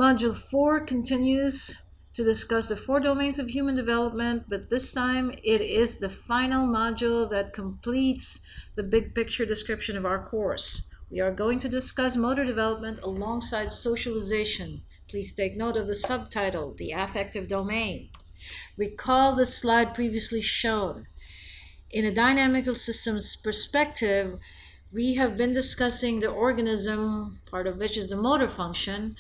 Module 4 continues to discuss the 4 domains of human development, but this time it is the final module that completes the big picture description of our course. We are going to discuss motor development alongside socialization. Please take note of the subtitle, the affective domain. Recall the slide previously shown. In a dynamical systems perspective, we have been discussing the organism, part of which is the motor function.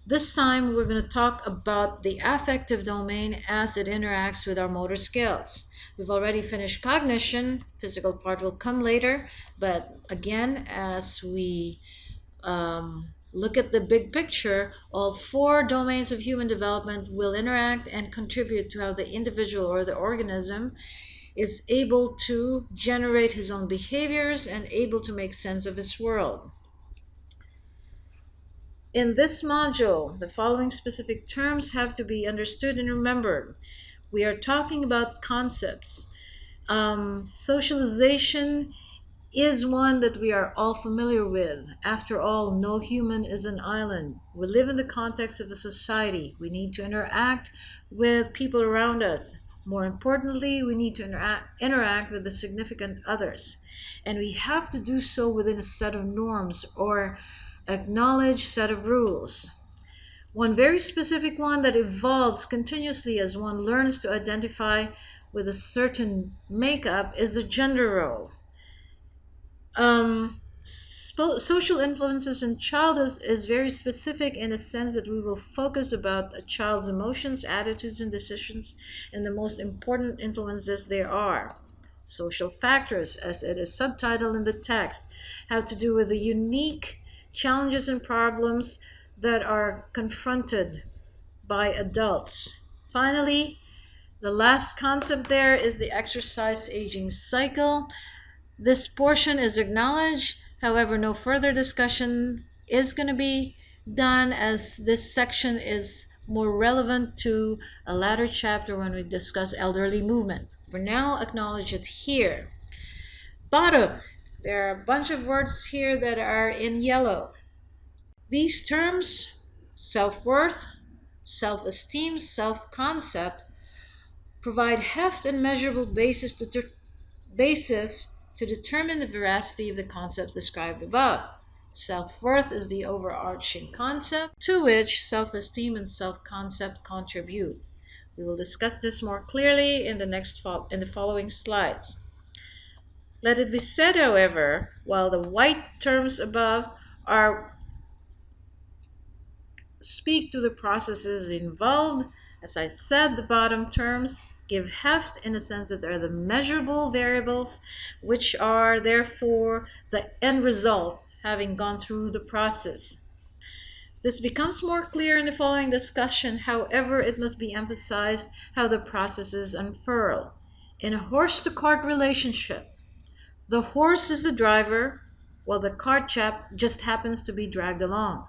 This time we're going to talk about the affective domain as it interacts with our motor skills. We've already finished cognition, physical part will come later, but again, as we look at the big picture, all 4 domains of human development will interact and contribute to how the individual or the organism is able to generate his own behaviors and able to make sense of his world. In this module, the following specific terms have to be understood and remembered. We are talking about concepts. Socialization is one that we are all familiar with. After all, no human is an island. We live in the context of a society. We need to interact with people around us. More importantly, we need to interact with the significant others. And we have to do so within a set of norms or acknowledged set of rules. One very specific one that evolves continuously as one learns to identify with a certain makeup is the gender role. Social influences in childhood is very specific in the sense that we will focus about a child's emotions, attitudes, and decisions, and the most important influences there are. Social factors, as it is subtitled in the text, have to do with the unique challenges and problems that are confronted by adults. Finally, the last concept there is the exercise aging cycle. This portion is acknowledged, however, no further discussion is going to be done as this section is more relevant to a later chapter when we discuss elderly movement. For now, acknowledge it here. Bottom. There are a bunch of words here that are in yellow. These terms, self-worth, self-esteem, self-concept, provide heft and measurable basis to determine the veracity of the concept described above. Self-worth is the overarching concept to which self-esteem and self-concept contribute. We will discuss this more clearly in the following slides. Let it be said, however, while the white terms above speak to the processes involved, as I said, the bottom terms give heft in the sense that they're the measurable variables, which are therefore the end result having gone through the process. This becomes more clear in the following discussion. However, it must be emphasized how the processes unfurl. In a horse-to-cart relationship, the horse is the driver, while the cart chap just happens to be dragged along.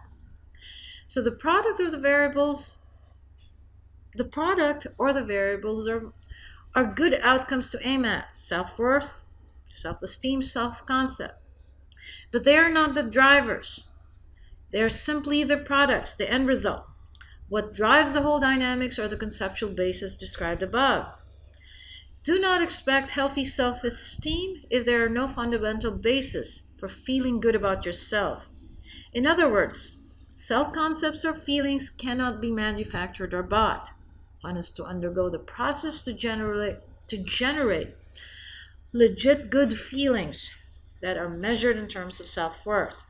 So the product or the variables are good outcomes to aim at: self-worth, self-esteem, self-concept. But they are not the drivers. They are simply the products, the end result. What drives the whole dynamics are the conceptual basis described above. Do not expect healthy self-esteem if there are no fundamental basis for feeling good about yourself. In other words, self-concepts or feelings cannot be manufactured or bought. One is to undergo the process to generate legit good feelings that are measured in terms of self-worth.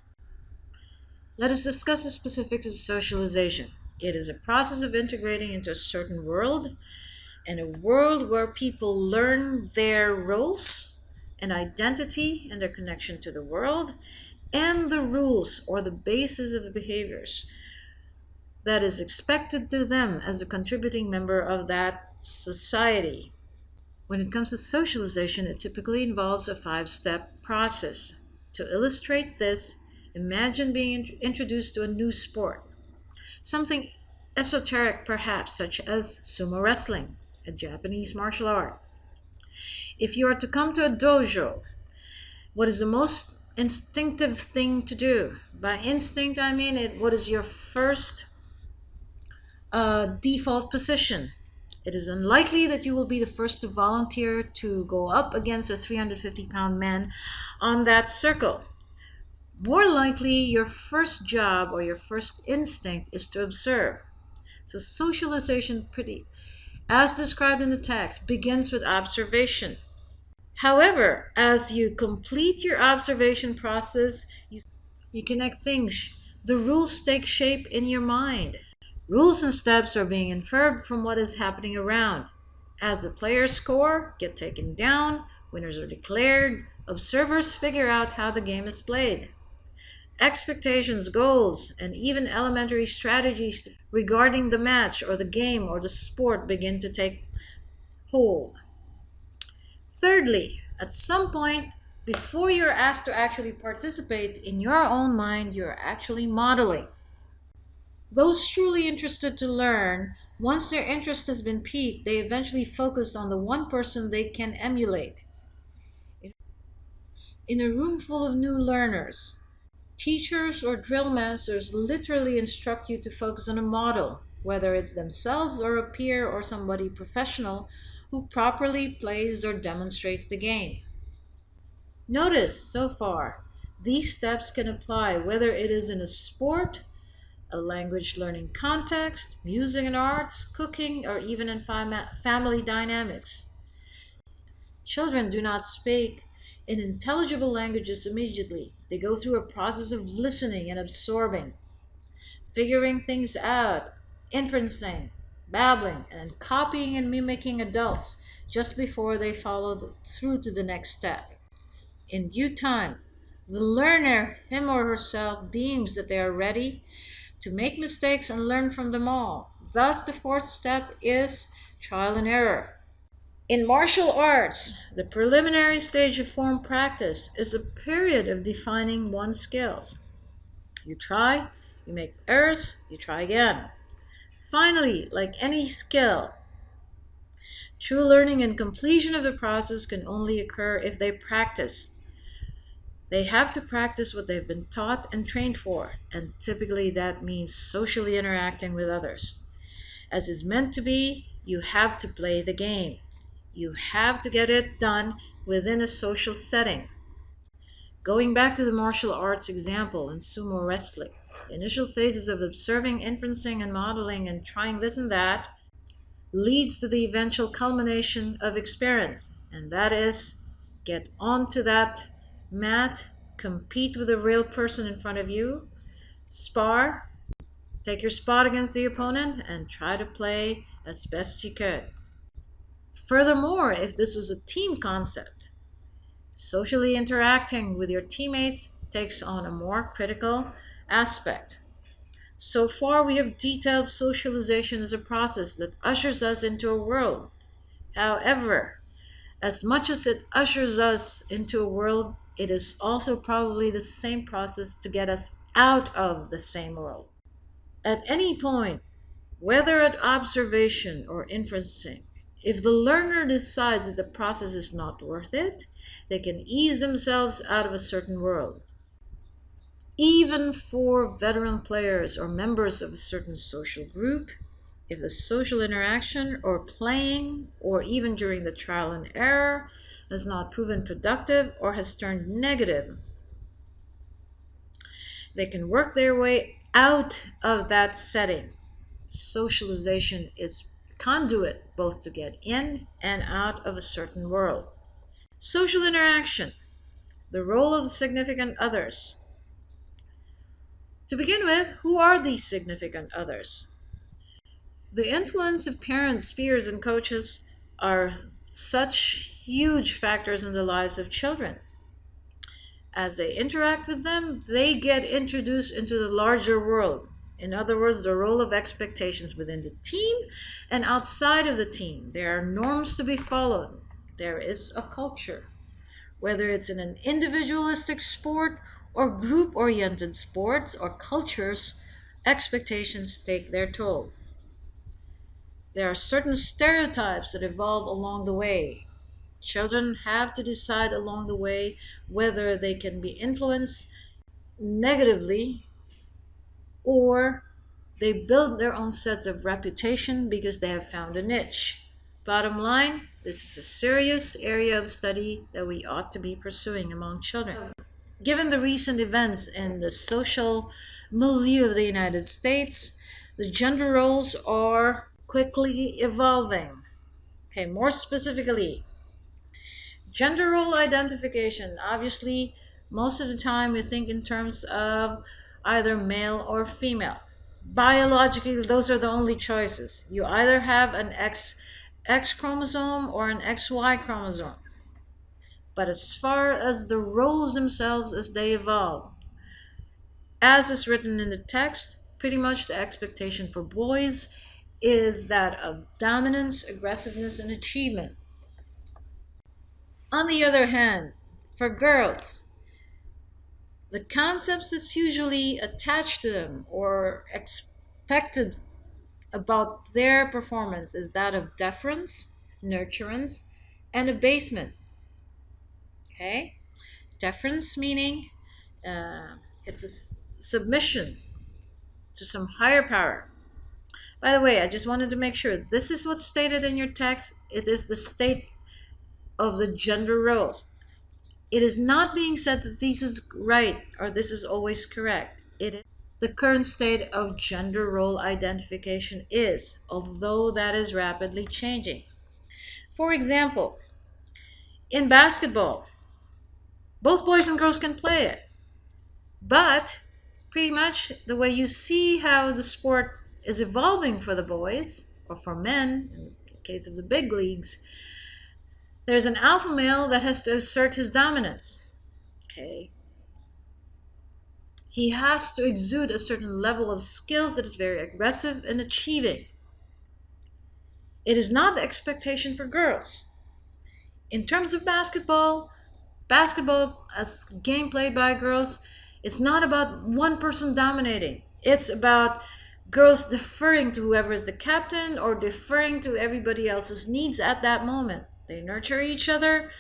Let us discuss the specifics of socialization. It is a process of integrating into a certain world, and a world where people learn their roles and identity and their connection to the world, and the rules or the basis of the behaviors that is expected to them as a contributing member of that society. When it comes to socialization, it typically involves a 5-step process. To illustrate this, imagine being introduced to a new sport, something esoteric perhaps, such as sumo wrestling, a Japanese martial art. If you are to come to a dojo, what is the most instinctive thing to do? By instinct, I mean what is your first default position. It is unlikely that you will be the first to volunteer to go up against a 350-pound man on that circle. More likely, your first job or your first instinct is to observe. So, socialization, pretty, as described in the text, begins with observation. However, as you complete your observation process, you connect things. The rules take shape in your mind. Rules and steps are being inferred from what is happening around. As the players score, get taken down, winners are declared, observers figure out how the game is played. Expectations, goals, and even elementary strategies regarding the match or the game or the sport begin to take hold. Thirdly, at some point, before you're asked to actually participate, in your own mind, you're actually modeling. Those truly interested to learn, once their interest has been piqued, they eventually focus on the one person they can emulate. In a room full of new learners, teachers or drill masters literally instruct you to focus on a model, whether it's themselves or a peer or somebody professional who properly plays or demonstrates the game. Notice so far, these steps can apply whether it is in a sport, a language learning context, music and arts, cooking, or even in family dynamics. Children do not speak in intelligible languages immediately. They go through a process of listening and absorbing, figuring things out, inferencing, babbling, and copying and mimicking adults just before they follow through to the next step. In due time, the learner, him or herself, deems that they are ready to make mistakes and learn from them all. Thus, the fourth step is trial and error. In martial arts, the preliminary stage of form practice is a period of defining one's skills. You try, you make errors, you try again. Finally, like any skill, true learning and completion of the process can only occur if they practice. They have to practice what they've been taught and trained for, and typically that means socially interacting with others. As is meant to be, you have to play the game. You have to get it done within a social setting. Going back to the martial arts example in sumo wrestling, the initial phases of observing, inferencing, and modeling and trying this and that leads to the eventual culmination of experience, and that is get onto that mat, compete with a real person in front of you, spar, take your spot against the opponent, and try to play as best you could. Furthermore, if this was a team concept, socially interacting with your teammates takes on a more critical aspect. So far, we have detailed socialization as a process that ushers us into a world. However, as much as it ushers us into a world, it is also probably the same process to get us out of the same world. At any point, whether at observation or inferencing, if the learner decides that the process is not worth it, they can ease themselves out of a certain world. Even for veteran players or members of a certain social group, if the social interaction or playing, or even during the trial and error, has not proven productive or has turned negative, they can work their way out of that setting. Socialization is conduit both to get in and out of a certain world. Social interaction, the role of significant others. To begin with, who are these significant others? The influence of parents, peers, and coaches are such huge factors in the lives of children. As they interact with them, they get introduced into the larger world. In other words, the role of expectations within the team and outside of the team. There are norms to be followed. There is a culture. Whether it's in an individualistic sport or group oriented sports or cultures, expectations take their toll. There are certain stereotypes that evolve along the way. Children have to decide along the way whether they can be influenced negatively or They build their own sets of reputation because they have found a niche. Bottom line, this is a serious area of study that we ought to be pursuing among children. Given the recent events in the social milieu of the United States, the gender roles are quickly evolving. Okay, more specifically, gender role identification. Obviously, most of the time we think in terms of either male or female. Biologically, those are the only choices. You either have an X chromosome or an XY chromosome. But as far as the roles themselves as they evolve, as is written in the text, pretty much the expectation for boys is that of dominance, aggressiveness, and achievement. On the other hand, for girls, the concepts that's usually attached to them or expected about their performance is that of deference, nurturance, and abasement. Okay? Deference meaning it's a submission to some higher power. By the way, I just wanted to make sure this is what's stated in your text. It is the state of the gender roles. It is not being said that this is right or this is always correct. It is the current state of gender role identification is, although that is rapidly changing. For example, in basketball, both boys and girls can play it, but pretty much the way you see how the sport is evolving for the boys or for men, in the case of the big leagues, there's an alpha male that has to assert his dominance. Okay. He has to exude a certain level of skills that is very aggressive and achieving. It is not the expectation for girls. In terms of basketball as game played by girls, it's not about one person dominating. It's about girls deferring to whoever is the captain or deferring to everybody else's needs at that moment. They nurture each other.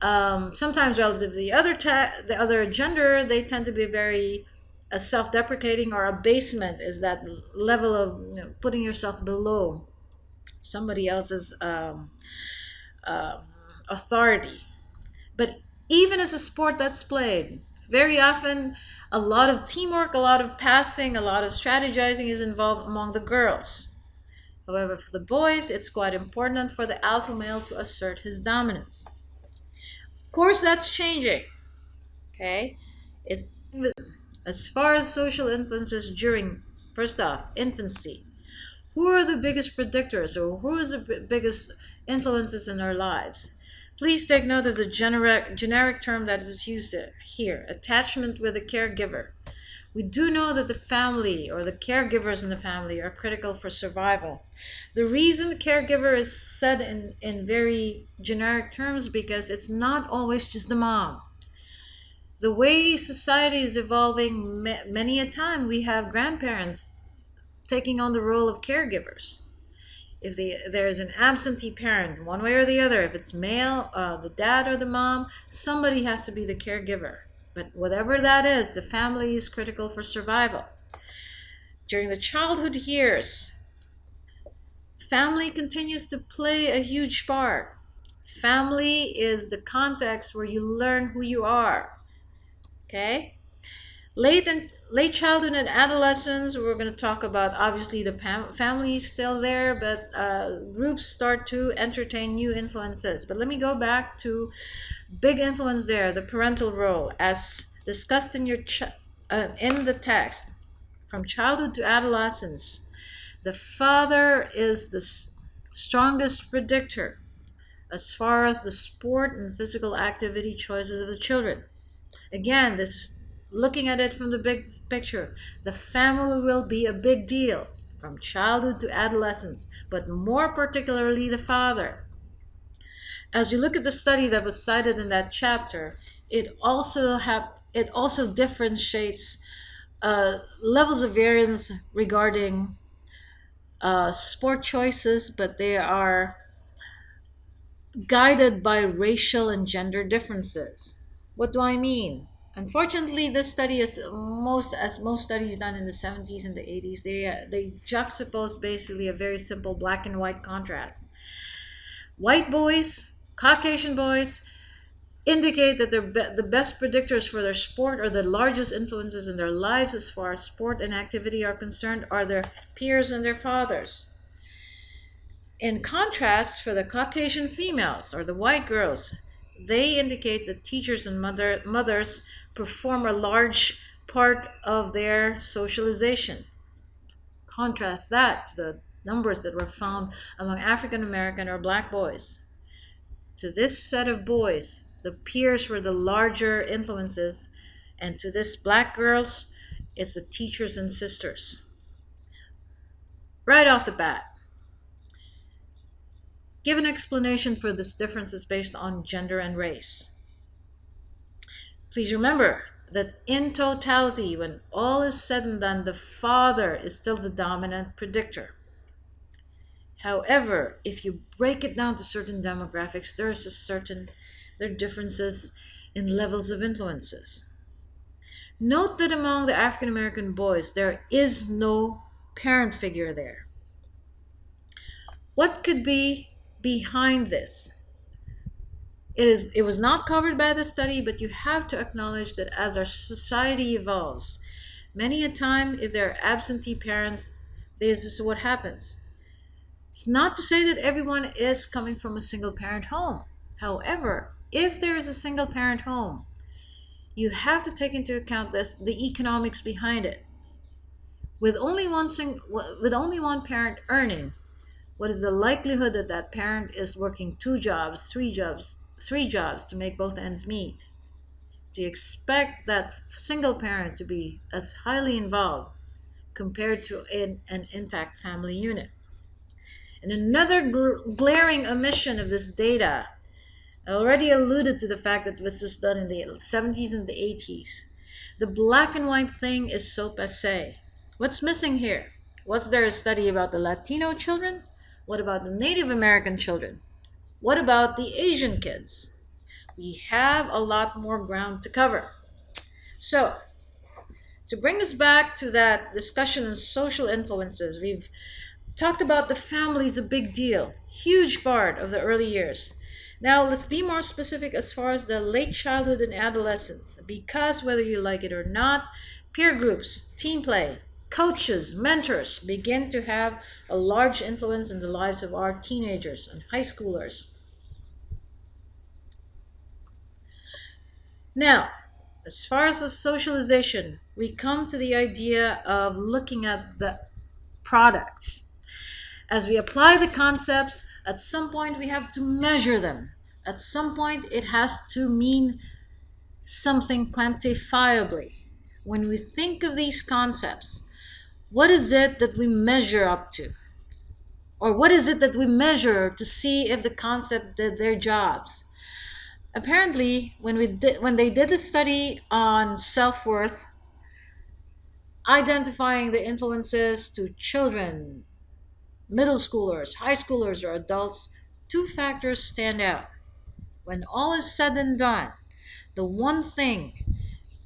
Sometimes relative to the other gender, they tend to be very self-deprecating, or abasement is that level of putting yourself below somebody else's authority. But even as a sport that's played, very often a lot of teamwork, a lot of passing, a lot of strategizing is involved among the girls. However, for the boys, it's quite important for the alpha male to assert his dominance. Of course, that's changing. Okay? It's, as far as social influences during, first off, infancy, who are the biggest predictors or who is the biggest influences in our lives? Please take note of the generic term that is used here, attachment with a caregiver. We do know that the family or the caregivers in the family are critical for survival. The reason the caregiver is said in very generic terms because it's not always just the mom. The way society is evolving, many a time we have grandparents taking on the role of caregivers. If there is an absentee parent, one way or the other, if it's male, the dad or the mom, somebody has to be the caregiver. But whatever that is, the family is critical for survival. During the childhood years, family continues to play a huge part. Family is the context where you learn who you are. Okay? Late childhood and adolescence, we're going to talk about obviously the family is still there, but groups start to entertain new influences. But let me go back to big influence there, the parental role, as discussed in in the text. From childhood to adolescence, the father is the strongest predictor as far as the sport and physical activity choices of the children. Again, this is looking at it from the big picture. The family will be a big deal from childhood to adolescence, but more particularly the father. As you look at the study that was cited in that chapter, it also differentiates levels of variance regarding sport choices, but they are guided by racial and gender differences. What do I mean? Unfortunately, this study is most studies done in the 70s and the 80s. They juxtapose basically a very simple black and white contrast. White boys, Caucasian boys, indicate that the best predictors for their sport or the largest influences in their lives as far as sport and activity are concerned are their peers and their fathers. In contrast, for the Caucasian females or the white girls, they indicate that teachers and mothers perform a large part of their socialization. Contrast that to the numbers that were found among African American or black boys. To this set of boys, the peers were the larger influences, and to this black girls, it's the teachers and sisters. Right off the bat, give an explanation for this difference is based on gender and race. Please remember that in totality, when all is said and done, the father is still the dominant predictor. However, if you break it down to certain demographics, there are differences in levels of influences. Note that among the African American boys, there is no parent figure there. What could be behind this? It was not covered by the study, but you have to acknowledge that as our society evolves, many a time if there are absentee parents, this is what happens. It's not to say that everyone is coming from a single parent home. However, if there is a single parent home, you have to take into account the economics behind it. With only one parent earning, what is the likelihood that that parent is working two jobs, three jobs to make both ends meet? Do you expect that single parent to be as highly involved compared to an intact family unit? And another glaring omission of this data, I already alluded to the fact that this was done in the 70s and the 80s. The black and white thing is so passe. What's missing here? Was there a study about the Latino children? What about the Native American children? What about the Asian kids? We have a lot more ground to cover. So, to bring us back to that discussion on social influences, we've talked about the family is a big deal, huge part of the early years. Now, let's be more specific as far as the late childhood and adolescence, because whether you like it or not, peer groups, team play, coaches, mentors begin to have a large influence in the lives of our teenagers and high schoolers. Now, as far as the socialization, we come to the idea of looking at the products. As we apply the concepts, at some point we have to measure them. At some point it has to mean something quantifiably. When we think of these concepts, what is it that we measure up to? Or what is it that we measure to see if the concept did their jobs? Apparently, when they did a study on self-worth, identifying the influences to children, middle schoolers, high schoolers, or adults, two factors stand out. When all is said and done, the one thing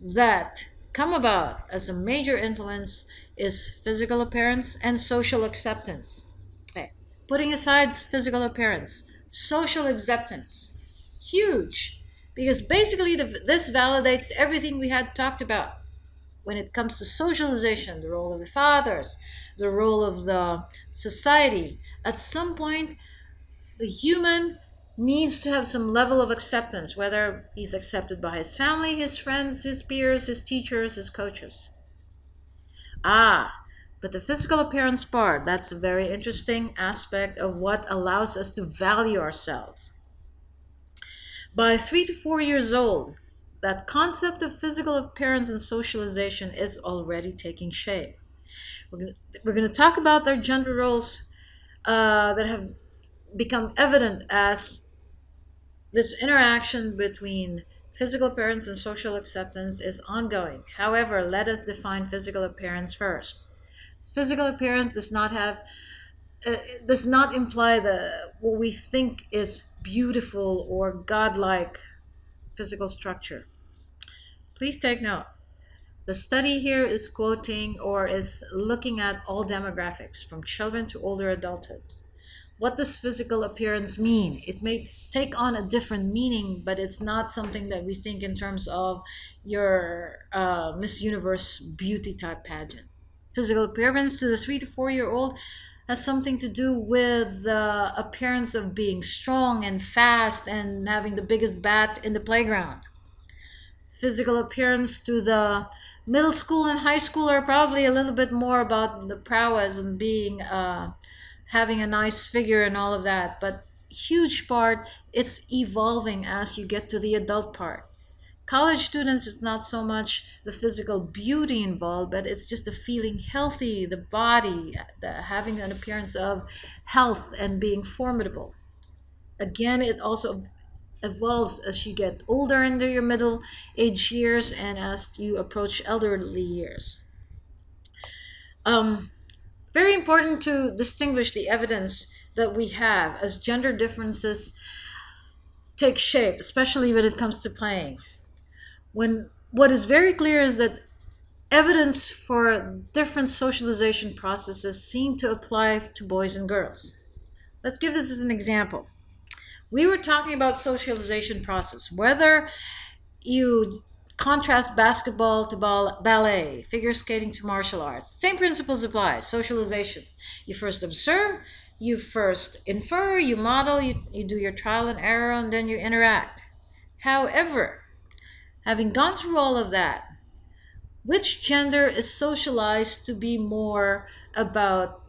that come about as a major influence is physical appearance and social acceptance. Okay. Putting aside physical appearance, social acceptance, huge, because basically this validates everything we had talked about when it comes to socialization, the role of the fathers, the role of the society. At some point, the human needs to have some level of acceptance, whether he's accepted by his family, his friends, his peers, his teachers, his coaches. But the physical appearance part, that's a very interesting aspect of what allows us to value ourselves. By 3 to 4 years old, that concept of physical appearance and socialization is already taking shape. We're going to talk about their gender roles that have become evident as this interaction between physical appearance and social acceptance is ongoing. However, let us define physical appearance first. Physical appearance does not imply what we think is beautiful or godlike physical structure. Please take note. The study here is quoting or is looking at all demographics, from children to older adulthoods. What does physical appearance mean? It may take on a different meaning, but it's not something that we think in terms of your Miss Universe beauty type pageant. Physical appearance to the 3 to 4 year old has something to do with the appearance of being strong and fast and having the biggest bat in the playground. Physical appearance to the middle school and high school are probably a little bit more about the prowess and being having a nice figure and all of that, but huge part it's evolving as you get to the adult part. College students, it's not so much the physical beauty involved, but it's just the feeling healthy, the body, having an appearance of health and being formidable. Again, it also evolves as you get older into your middle age years and as you approach elderly years. Um, Very important to distinguish the evidence that we have as gender differences take shape, especially when it comes to playing. When what is very clear is that evidence for different socialization processes seem to apply to boys and girls. Let's give this as an example. We were talking about socialization process, whether you contrast basketball to ballet, figure skating to martial arts. Same principles apply. Socialization. You first observe, you first infer, you model, you do your trial and error, and then you interact. However, having gone through all of that, which gender is socialized to be more about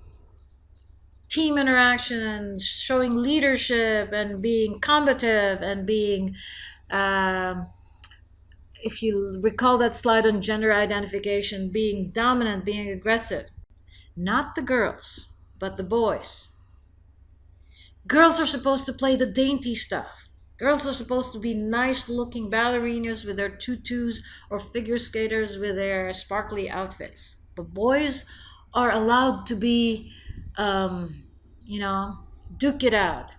team interactions, showing leadership and being combative and being, um, if you recall that slide on gender identification, being dominant, being aggressive? Not the girls, but the boys. Girls are supposed to play the dainty stuff. Girls are supposed to be nice looking ballerinas with their tutus or figure skaters with their sparkly outfits. But boys are allowed to be, um, you know, duke it out.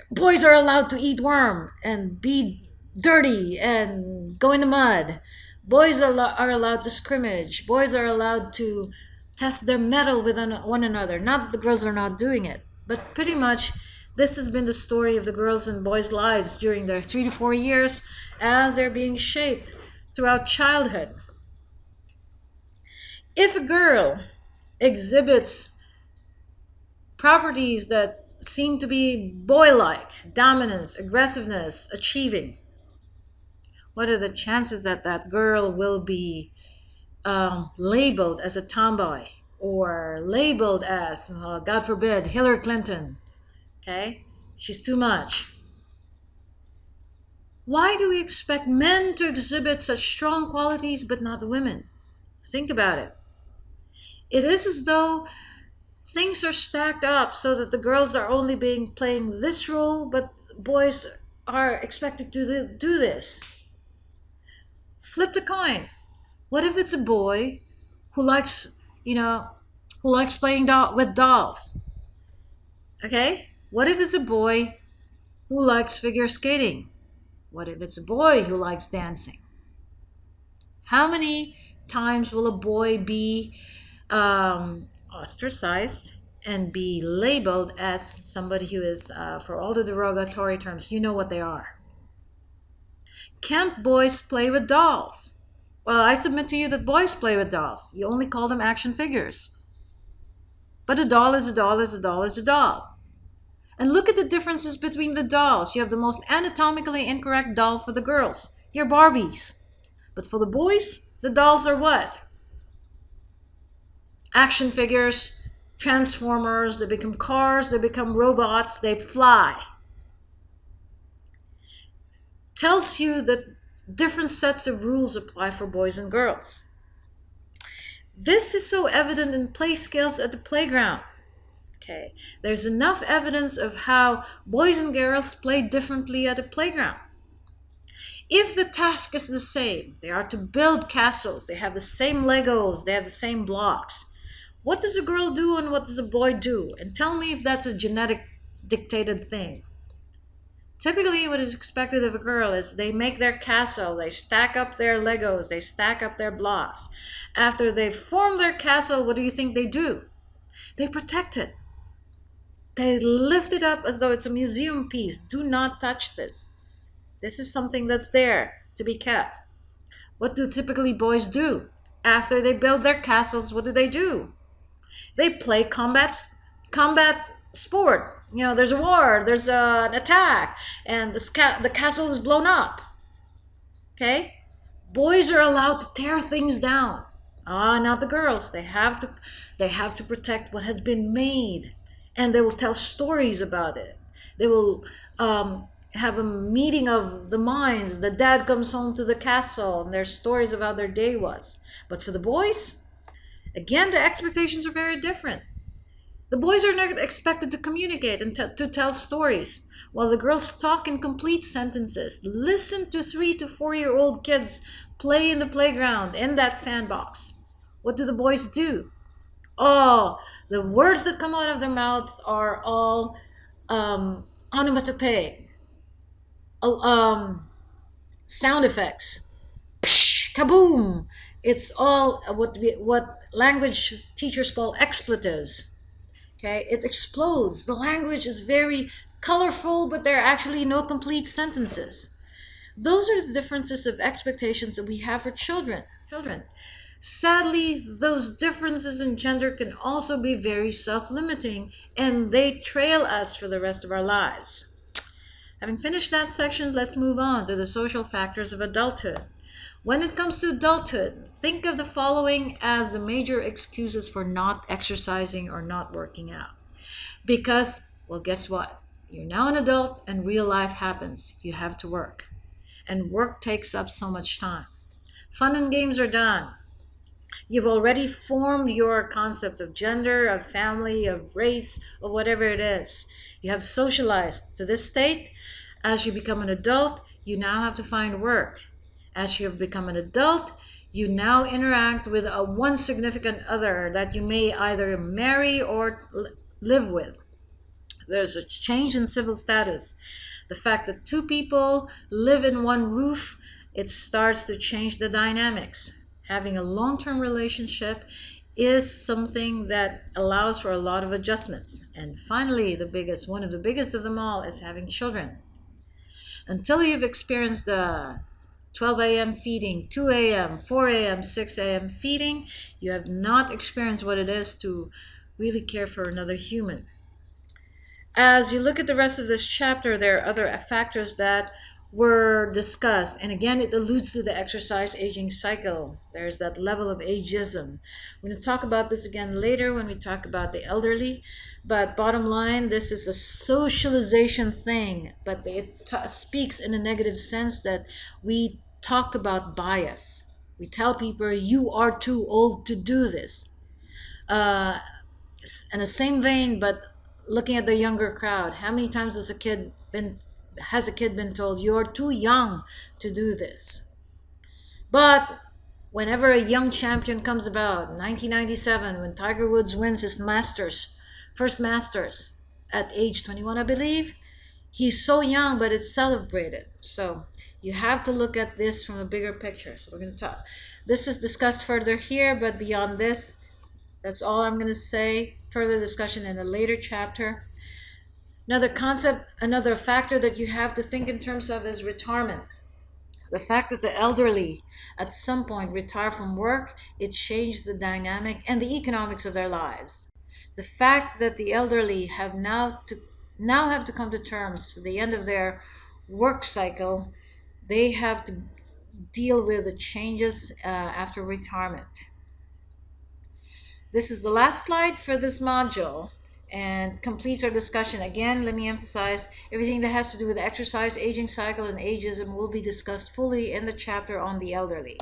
Boys are allowed to eat worm and be dirty and go in the mud. Boys are allowed to scrimmage. Boys are allowed to test their mettle with one another. Not that the girls are not doing it, but pretty much this has been the story of the girls and boys' lives during their 3 to 4 years as they're being shaped throughout childhood. If a girl exhibits properties that seem to be boy-like, dominance, aggressiveness, achieving, what are the chances that that girl will be labeled as a tomboy or labeled as, God forbid, Hillary Clinton? Okay, she's too much. Why do we expect men to exhibit such strong qualities but not women? Think about it. It is as though things are stacked up so that the girls are only being playing this role, but boys are expected to do this. Flip the coin. What if it's a boy who likes, who likes playing with dolls? Okay? What if it's a boy who likes figure skating? What if it's a boy who likes dancing? How many times will a boy be ostracized and be labeled as somebody who is, for all the derogatory terms, you know what they are? Can't boys play with dolls? Well, I submit to you that boys play with dolls. You only call them action figures. But a doll is a doll is a doll is a doll. And look at the differences between the dolls. You have the most anatomically incorrect doll for the girls, your Barbies. But for the boys, the dolls are what? Action figures, transformers, they become cars, they become robots, they fly. Tells you that different sets of rules apply for boys and girls. This is so evident in play skills at the playground. Okay, there's enough evidence of how boys and girls play differently at a playground. If the task is the same, they are to build castles, they have the same Legos, they have the same blocks. What does a girl do and what does a boy do? And tell me if that's a genetic dictated thing. Typically, what is expected of a girl is they make their castle, they stack up their Legos, they stack up their blocks. After they've formed their castle, what do you think they do? They protect it. They lift it up as though it's a museum piece. Do not touch this. This is something that's there to be kept. What do typically boys do? After they build their castles, what do? They play combat sport. You know, there's a war, there's an attack, and the castle is blown up. Okay? Boys are allowed to tear things down. Ah, not the girls. They have to protect what has been made, and they will tell stories about it. They will have a meeting of the minds. The dad comes home to the castle, and there's stories of how their day was. But for the boys, again, the expectations are very different. The boys are not expected to communicate and to tell stories, while the girls talk in complete sentences. Listen to 3 to 4 year old kids play in the playground, in that sandbox. What do the boys do? Oh, the words that come out of their mouths are all onomatopoeic, sound effects. Psh, kaboom! It's all what language teachers call expletives. Okay, it explodes. The language is very colorful, but there are actually no complete sentences. Those are the differences of expectations that we have for children. Sadly, those differences in gender can also be very self-limiting, and they trail us for the rest of our lives. Having finished that section, let's move on to the social factors of adulthood. When it comes to adulthood, think of the following as the major excuses for not exercising or not working out. Because, well, guess what? You're now an adult and real life happens. You have to work. And work takes up so much time. Fun and games are done. You've already formed your concept of gender, of family, of race, of whatever it is. You have socialized to this state. As you become an adult, you now have to find work. As you have become an adult, you now interact with one significant other that you may either marry or live with. There's a change in civil status. The fact that 2 people live in one roof, it starts to change the dynamics. Having a long-term relationship is something that allows for a lot of adjustments. And finally, one of the biggest of them all is having children. Until you've experienced the 12 a.m. feeding, 2 a.m., 4 a.m., 6 a.m. feeding, you have not experienced what it is to really care for another human. As you look at the rest of this chapter, there are other factors that were discussed. And again, it alludes to the exercise aging cycle. There's that level of ageism. We're going to talk about this again later when we talk about the elderly. But bottom line, this is a socialization thing. But it speaks in a negative sense that we talk about bias. We tell people, you are too old to do this. In the same vein, but looking at the younger crowd, how many times has a kid been told, you're too young to do this? But whenever a young champion comes about, 1997, when Tiger Woods wins his first Masters at age 21, I believe, he's so young, but it's celebrated. So you have to look at this from a bigger picture. So we're going to talk. This is discussed further here, but beyond this, that's all I'm going to say. Further discussion in a later chapter. Another concept, another factor that you have to think in terms of is retirement. The fact that the elderly at some point retire from work, it changed the dynamic and the economics of their lives. The fact that the elderly have now have to come to terms with the end of their work cycle, they have to deal with the changes after retirement. This is the last slide for this module and completes our discussion. Again, let me emphasize, everything that has to do with exercise, aging cycle, and ageism will be discussed fully in the chapter on the elderly.